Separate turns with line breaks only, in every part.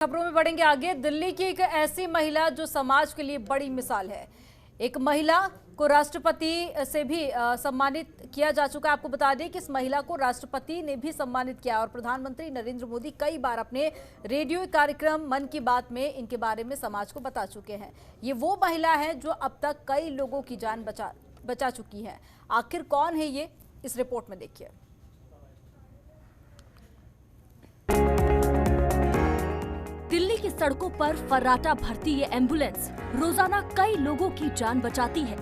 खबरों में बढ़ेंगे आगे। दिल्ली की एक ऐसी महिला जो समाज के लिए बड़ी मिसाल है। एक महिला को राष्ट्रपति से भी सम्मानित किया जा चुका है। आपको बता दें कि इस महिला को राष्ट्रपति ने भी सम्मानित किया और प्रधानमंत्री नरेंद्र मोदी कई बार अपने रेडियो कार्यक्रम मन की बात में इनके बारे में समाज को बता चुके हैं। ये वो महिला है जो अब तक कई लोगों की जान बचा चुकी है। आखिर कौन है ये, इस रिपोर्ट में देखिए।
दिल्ली की सड़कों पर फर्राटा भरती ये एम्बुलेंस रोजाना कई लोगों की जान बचाती है।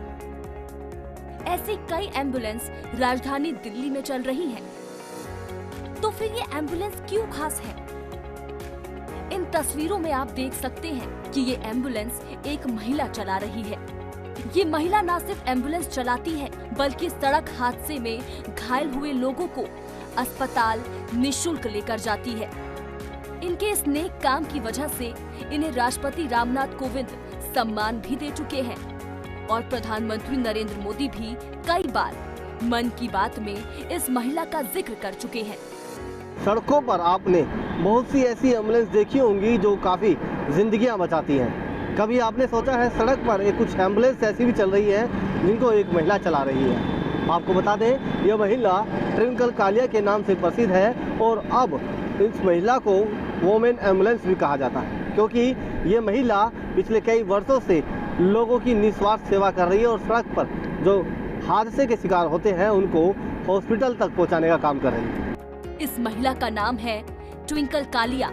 ऐसी कई एम्बुलेंस राजधानी दिल्ली में चल रही हैं। तो फिर ये एम्बुलेंस क्यों खास है? इन तस्वीरों में आप देख सकते हैं कि ये एम्बुलेंस एक महिला चला रही है। ये महिला न सिर्फ एम्बुलेंस चलाती है बल्कि सड़क हादसे में घायल हुए लोगों को अस्पताल निःशुल्क लेकर जाती है। इनके इस नेक काम की वजह से इन्हें राष्ट्रपति रामनाथ कोविंद सम्मान भी दे चुके हैं और प्रधानमंत्री नरेंद्र मोदी भी कई बार मन की बात में इस महिला का जिक्र कर चुके हैं।
सड़कों पर आपने बहुत सी ऐसी एम्बुलेंस देखी होंगी जो काफी जिंदगियां बचाती हैं। कभी आपने सोचा है सड़क पर कुछ एम्बुलेंस ऐसी भी चल रही है जिनको एक महिला चला रही है। आपको बता दें यह महिला ट्विंकल कालिया के नाम से प्रसिद्ध है और अब इस महिला को वोमेन एम्बुलेंस भी कहा जाता है, क्योंकि ये महिला पिछले कई वर्षों से लोगों की निस्वार्थ सेवा कर रही है और सड़क पर जो हादसे के शिकार होते हैं उनको हॉस्पिटल तक पहुंचाने का काम कर रही है।
इस महिला का नाम है ट्विंकल कालिया।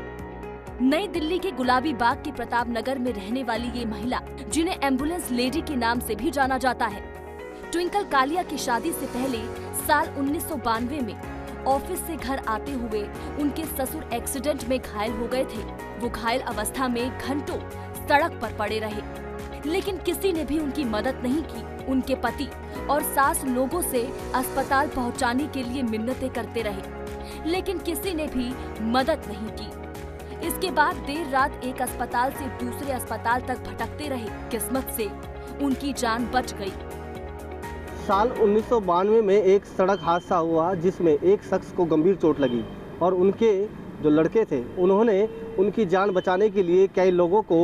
नई दिल्ली के गुलाबी बाग के प्रताप नगर में रहने वाली ये महिला, जिन्हें एम्बुलेंस लेडी के नाम से भी जाना जाता है। ट्विंकल कालिया की शादी से पहले साल 1992 में ऑफिस से घर आते हुए उनके ससुर एक्सीडेंट में घायल हो गए थे। वो घायल अवस्था में घंटों सड़क पर पड़े रहे, लेकिन किसी ने भी उनकी मदद नहीं की। उनके पति और सास लोगों से अस्पताल पहुंचाने के लिए मिन्नतें करते रहे, लेकिन किसी ने भी मदद नहीं की। इसके बाद देर रात एक अस्पताल से दूसरे अस्पताल तक भटकते रहे। किस्मत से उनकी जान बच गई।
साल 1992 में एक सड़क हादसा हुआ जिसमें एक शख्स को गंभीर चोट लगी और उनके जो लड़के थे उन्होंने उनकी जान बचाने के लिए कई लोगों को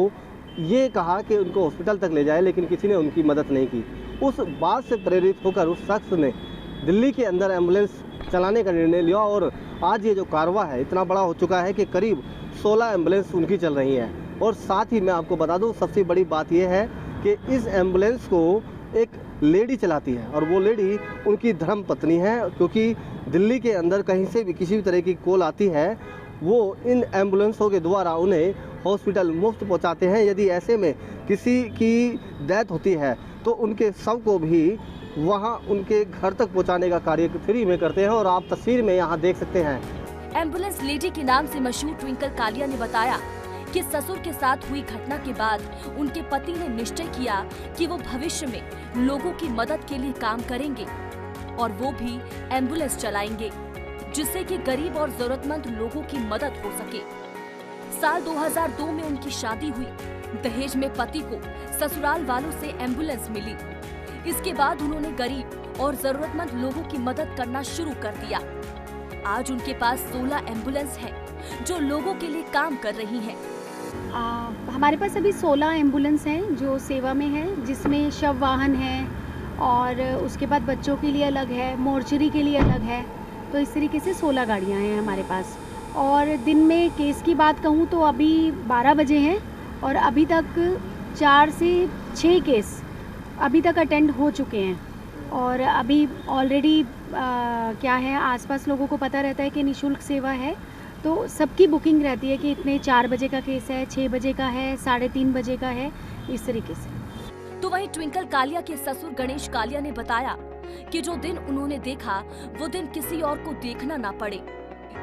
ये कहा कि उनको हॉस्पिटल तक ले जाए, लेकिन किसी ने उनकी मदद नहीं की। उस बात से प्रेरित होकर उस शख्स ने दिल्ली के अंदर एम्बुलेंस चलाने का निर्णय लिया और आज ये जो कारवा है इतना बड़ा हो चुका है कि करीब 16 एम्बुलेंस उनकी चल रही है। और साथ ही मैं आपको बता दूँ सबसे बड़ी बात यह है कि इस एम्बुलेंस को एक लेडी चलाती है और वो लेडी उनकी धर्म पत्नी है, क्योंकि दिल्ली के अंदर कहीं से भी किसी भी तरह की कॉल आती है वो इन एम्बुलेंसों के द्वारा उन्हें हॉस्पिटल मुफ्त पहुंचाते हैं। यदि ऐसे में किसी की डेथ होती है तो उनके शव को भी वहां उनके घर तक पहुंचाने का कार्य फ्री में करते हैं और आप तस्वीर में यहाँ देख सकते हैं।
एम्बुलेंस लेडी के नाम से मशहूर ट्विंकल कालिया ने बताया कि ससुर के साथ हुई घटना के बाद उनके पति ने निश्चय किया कि वो भविष्य में लोगों की मदद के लिए काम करेंगे और वो भी एम्बुलेंस चलाएंगे, जिससे कि गरीब और जरूरतमंद लोगों की मदद हो सके। साल 2002 में उनकी शादी हुई। दहेज में पति को ससुराल वालों से एम्बुलेंस मिली। इसके बाद उन्होंने गरीब और जरूरतमंद लोगों की मदद करना शुरू कर दिया। आज उनके पास 16 एम्बुलेंस हैं जो लोगों के लिए काम कर रही हैं।
हमारे पास अभी 16 एम्बुलेंस हैं जो सेवा में हैं, जिसमें शव वाहन है और उसके बाद बच्चों के लिए अलग है, मोर्चरी के लिए अलग है। तो इस तरीके से 16 गाड़ियां हैं हमारे पास। और दिन में केस की बात कहूँ तो अभी 12 बजे हैं और अभी तक 4 से 6 केस अभी तक अटेंड हो चुके हैं। और अभी ऑलरेडी क्या है, आसपास लोगों को पता रहता है कि निःशुल्क सेवा है, तो सबकी बुकिंग रहती है कि इतने 4 बजे का केस है, 6 बजे का है, 3:30 बजे का है, इस तरीके से।
तो वहीं ट्विंकल कालिया के ससुर गणेश कालिया ने बताया कि जो दिन उन्होंने देखा वो दिन किसी और को देखना ना पड़े,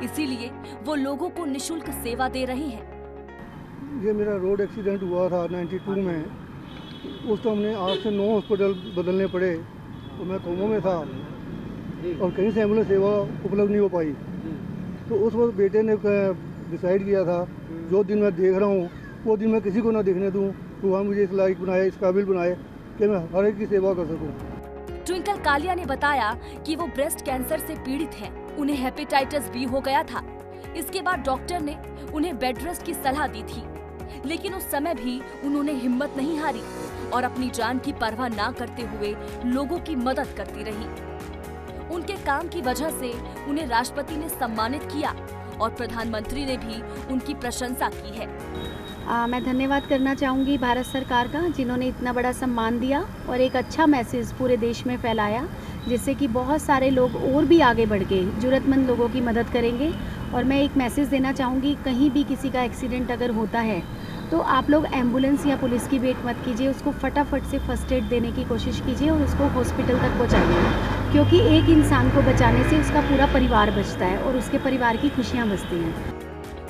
इसीलिए वो लोगों को निःशुल्क सेवा दे रही हैं।
ये मेरा रोड एक्सीडेंट हुआ था 92 में। उस तो हमने 8 से 9 हॉस्पिटल बदलने पड़े और मैं कोमा में था और कहीं से एम्बुलेंस सेवा उपलब्ध नहीं हो पाई। तो उस वक्त बेटे ने डिसाइड किया था जो दिन मैं देख रहा हूँ वो दिन मैं किसी को ना देखने दूँ। भगवान मुझे इस लायक बनाए, इस काबिल बनाए कि मैं हर एक की सेवा कर सकूँ।
ट्विंकल कालिया ने बताया कि वो ब्रेस्ट कैंसर से पीड़ित हैं। उन्हें हेपेटाइटिस बी हो गया था, इसके बाद डॉक्टर ने उन्हें बेड रेस्ट की सलाह दी थी, लेकिन उस समय भी उन्होंने हिम्मत नहीं हारी और अपनी जान की परवाह ना करते हुए लोगों की मदद करती रही। उनके काम की वजह से उन्हें राष्ट्रपति ने सम्मानित किया और प्रधानमंत्री ने भी उनकी प्रशंसा की है।
मैं धन्यवाद करना चाहूँगी भारत सरकार का, जिन्होंने इतना बड़ा सम्मान दिया और एक अच्छा मैसेज पूरे देश में फैलाया, जिससे कि बहुत सारे लोग और भी आगे बढ़ के ज़रूरतमंद लोगों की मदद करेंगे। और मैं एक मैसेज देना चाहूँगी, कहीं भी किसी का एक्सीडेंट अगर होता है तो आप लोग एम्बुलेंस या पुलिस की वेट मत कीजिए, उसको फटाफट से फर्स्ट एड देने की कोशिश कीजिए और उसको हॉस्पिटल तक पहुँचाइए, क्योंकि एक इंसान को बचाने से उसका पूरा परिवार बचता है और उसके परिवार की खुशियाँ बचती हैं।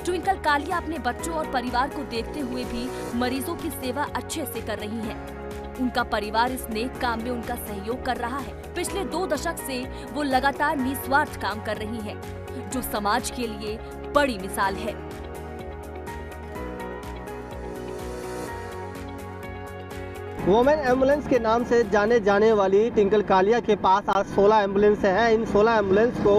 ट्विंकल कालिया अपने बच्चों और परिवार को देखते हुए भी मरीजों की सेवा अच्छे से कर रही हैं। उनका परिवार इस नेक काम में उनका सहयोग कर रहा है। पिछले 2 दशक से वो लगातार निस्वार्थ काम कर रही हैं, जो समाज के लिए बड़ी मिसाल है।
वुमेन एम्बुलेंस के नाम से जाने जाने वाली ट्विंकल कालिया के पास आज 16 एम्बुलेंस हैं। इन 16 एम्बुलेंस को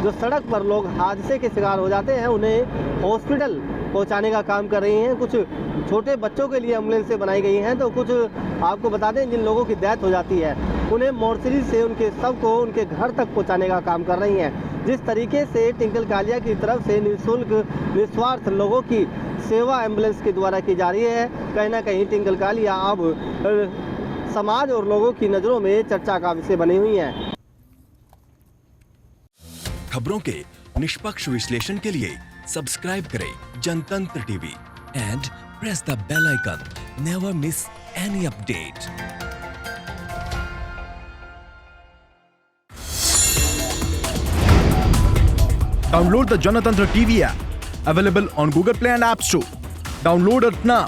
जो सड़क पर लोग हादसे के शिकार हो जाते हैं उन्हें हॉस्पिटल पहुंचाने का काम कर रही हैं। कुछ छोटे बच्चों के लिए एम्बुलेंसें बनाई गई हैं, तो कुछ आपको बता दें जिन लोगों की डेथ हो जाती है उन्हें मोर्चरी से उनके शव को उनके घर तक पहुँचाने का काम कर रही हैं। जिस तरीके से ट्विंकल कालिया की तरफ से निःशुल्क निस्वार्थ लोगों की सेवा एम्बुलेंस के द्वारा की जा रही है, कहीं ना कहीं ट्विंकल कालिया अब समाज और लोगों की नज़रों में चर्चा का विषय बनी हुई हैं।
खबरों के निष्पक्ष विश्लेषण के लिए सब्सक्राइब करें Janatantra TV and press the bell icon. Never miss any update.
Download the Janatantra TV app, available on Google Play and App Store. Download it now